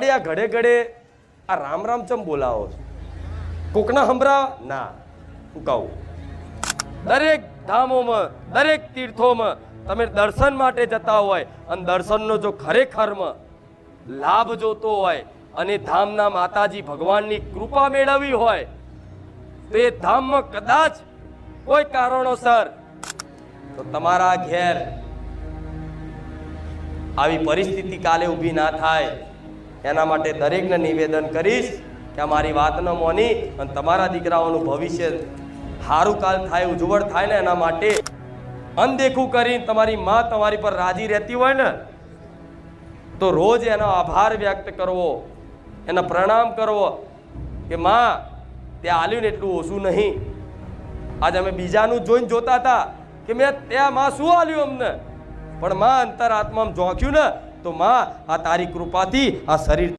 વળી આ ઘડે ઘડે આ રામ રામ ચમ બોલાવો છો? કોકના હંભરા ના હું કહું, દરેક ધામોમાં દરેક તીર્થોમાં તમે દર્શન માટે જતા હોય અને દર્શનનો જો ખરેખરમાં લાભ જોતો હોય અને ધામના માતાજી ભગવાનની કૃપા મેળવવી હોય તો એ ધામમાં કદાચ કોઈ કારણોસર તો તમારા ઘેર આવી પરિસ્થિતિ કાલે ઊભી ના થાય એના માટે દરેકને નિવેદન કરીશ કે મારી વાત ન મોની અને તમારા દીકરાઓનું ભવિષ્ય સારું કાલ થાય, ઉજ્જવળ થાય ને એના માટે અનદેખું કરીને તમારી માં તમારી પર રાજી રહેતી હોય ને તો રોજ એનો આભાર વ્યક્ત કરવો, એના પ્રણામ કરવો કે માં ત્યાં આલ્યું ને એટલું ઓછું નહીં. આજે અમે બીજાનું જોઈને જોતા હતા કે મેં ત્યાં માં શું આલ્યું અમને, પણ માં અંતરાત્મામાં ઝોંક્યું ને તો માં આ તારી કૃપાથી આ શરીર